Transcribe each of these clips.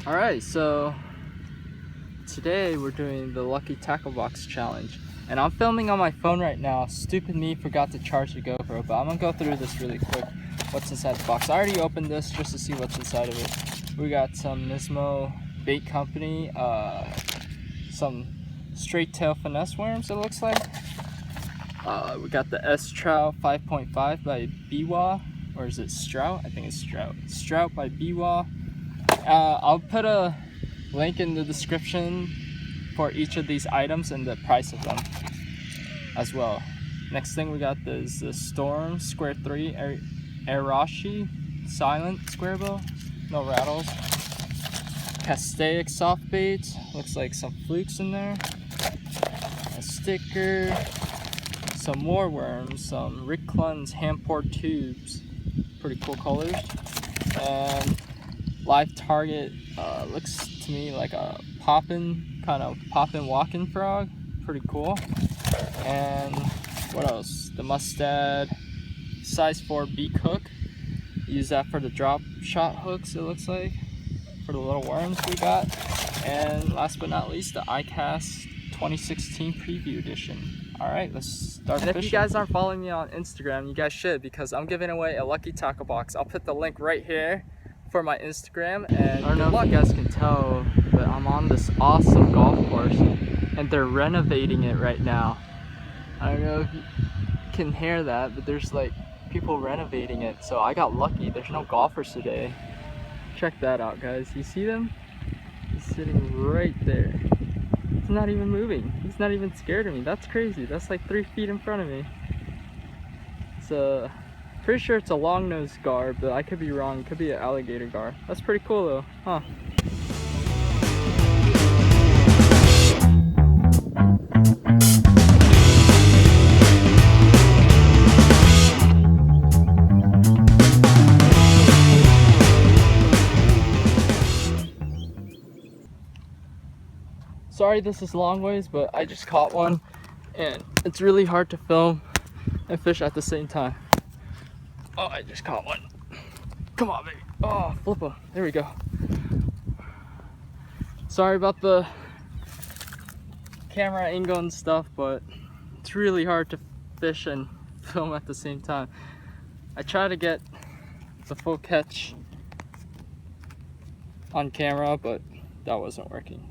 Alright, so today we're doing the Lucky Tackle Box Challenge. And I'm filming on my phone right now. Stupid me, forgot to charge the GoPro, but I'm gonna go through this really quick. What's inside the box. I already opened this just to see what's inside of it. We got some Mizmo bait company, some straight tail finesse worms it looks like. We got the S Trout 5.5 by Biwaa, or is it Strout? I think it's Strout. Strout by Biwaa. I'll put a link in the description for each of these items and the price of them as well. Next thing we got is the Storm Square 3 Arashi Silent Square Bow, no rattles. Castaic soft bait, looks like some flukes in there. A sticker, some more worms, some Rick Clun's hand-poured tubes, pretty cool colors. And LIVETARGET looks to me like a kind of poppin' walking frog, pretty cool. And what else? The Mustad size 4 beak hook. Use that for the drop shot hooks, it looks like, for the little worms we got. And last but not least, the iCast 2016 preview edition. Alright, let's start fishing. And if you guys aren't following me on Instagram, you guys should, because I'm giving away a Lucky Tackle Box. I'll put the link right here for my Instagram. And I don't know if you guys can tell, but I'm on this awesome golf course and they're renovating it right now. I don't know if you can hear that, but there's like people renovating it. So I got lucky, there's no golfers today. Check that out, guys. You see them? He's sitting right there. He's not even moving. He's not even scared of me. That's crazy. That's like 3 feet in front of me. It's pretty sure it's a long-nosed gar, but I could be wrong. It could be an alligator gar. That's pretty cool though, huh? Sorry this is long ways, but I just caught one and it's really hard to film and fish at the same time. Oh, I just caught one. Come on, baby. Oh, flip him. There we go. Sorry about the camera angle and stuff, but it's really hard to fish and film at the same time. I try to get the full catch on camera, but that wasn't working.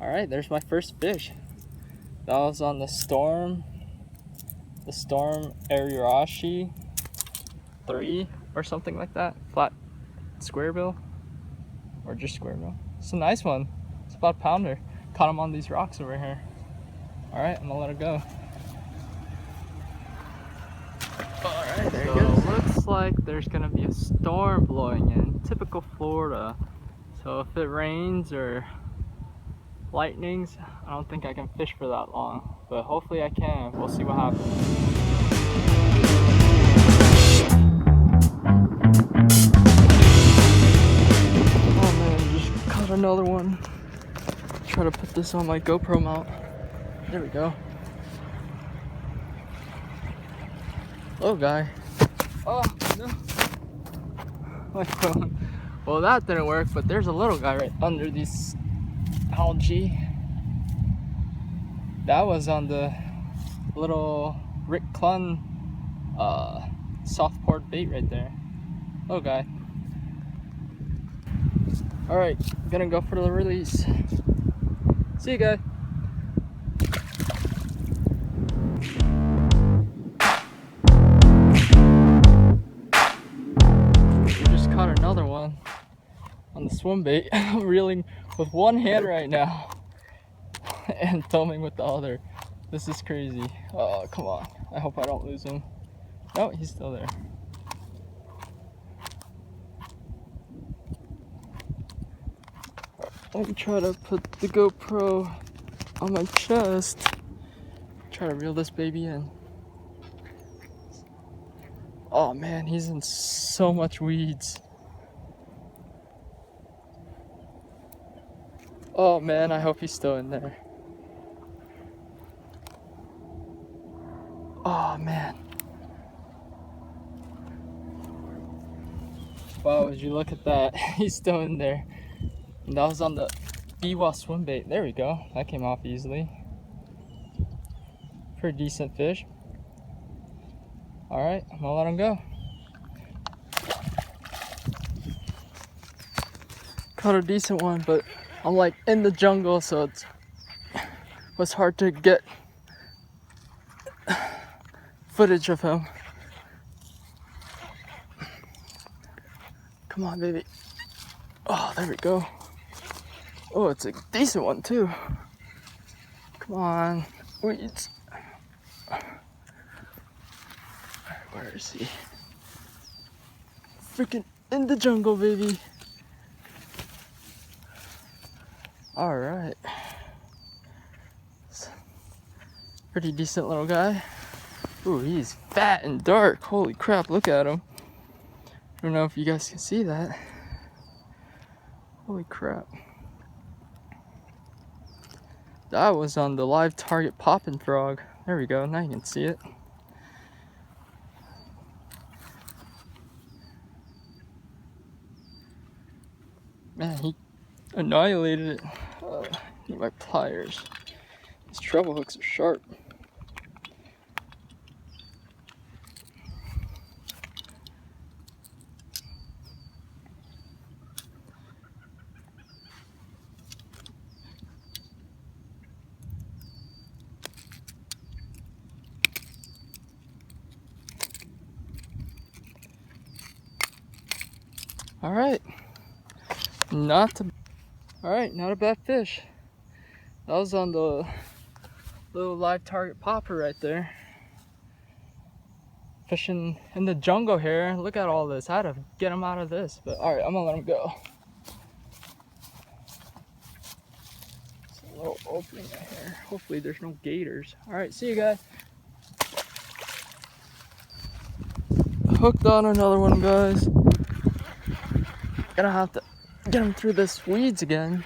Alright, there's my first fish. That was on the Storm Arashi 3 or something like that. Flat square bill, or just square bill. It's a nice one. It's about a pounder. Caught him on these rocks over here. Alright, I'm gonna let it go. Alright, there it goes. Looks like there's gonna be a storm blowing in. Typical Florida. So if it rains or lightnings, I don't think I can fish for that long, but hopefully I can. We'll see what happens. Oh man, just caught another one. Try to put this on my GoPro mount. There we go. Oh guy. Oh no. My phone. Well, that didn't work, but there's a little guy right under these algae. That was on the little Rick Clun soft poured bait right there. Oh guy. Alright, gonna go for the release. See you guys. We just caught another one on the swim bait. I'm reeling with one hand right now and filming with the other. This is crazy. Oh, come on. I hope I don't lose him. No, he's still there. Let me try to put the GoPro on my chest. Try to reel this baby in. Oh man, he's in so much weeds. Oh man, I hope he's still in there. Oh man. Wow, as you look at that. He's still in there. And that was on the Biwaa swim bait. There we go. That came off easily. Pretty decent fish. Alright, I'm gonna let him go. Caught a decent one, but I'm like in the jungle, so it was hard to get footage of him. Come on, baby. Oh, there we go. Oh, it's a decent one too. Come on, weeds. Where is he? Freaking in the jungle, baby. All right. Pretty decent little guy. Ooh, he's fat and dark. Holy crap, look at him. I don't know if you guys can see that. Holy crap. That was on the live target poppin' frog. There we go, now you can see it. Man, he annihilated it. Need my pliers. These treble hooks are sharp. Alright. Not a bad fish. That was on the little live target popper right there. Fishing in the jungle here. Look at all this. I had to get him out of this. But alright, I'm gonna let him go. It's a little opening right here. Hopefully there's no gators. Alright, see you guys. Hooked on another one, guys. Gonna have to get him through this weeds again.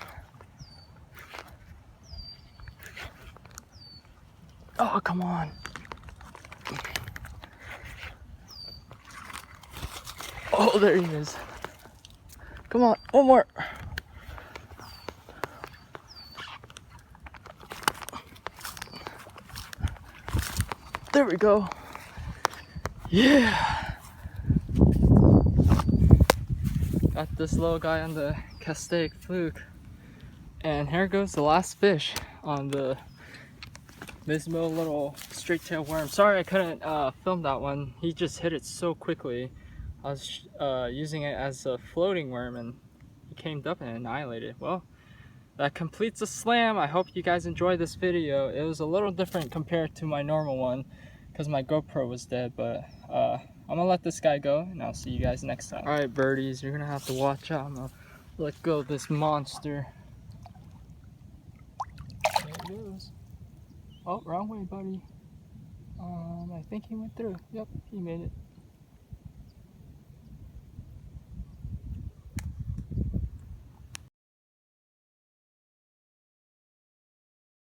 Oh, come on. Oh, there he is. Come on, one more. There we go. Yeah. Got this little guy on the Castaic fluke. And here goes the last fish on the Mizmo little straight tail worm. Sorry I couldn't film that one. He just hit it so quickly. I was using it as a floating worm and he came up and annihilated it. Well, that completes the slam. I hope you guys enjoyed this video. It was a little different compared to my normal one because my GoPro was dead, but I'm gonna let this guy go and I'll see you guys next time. Alright birdies, you're gonna have to watch out. I'm gonna let go of this monster. There it goes. Oh, wrong way, buddy. I think he went through. Yep, he made it.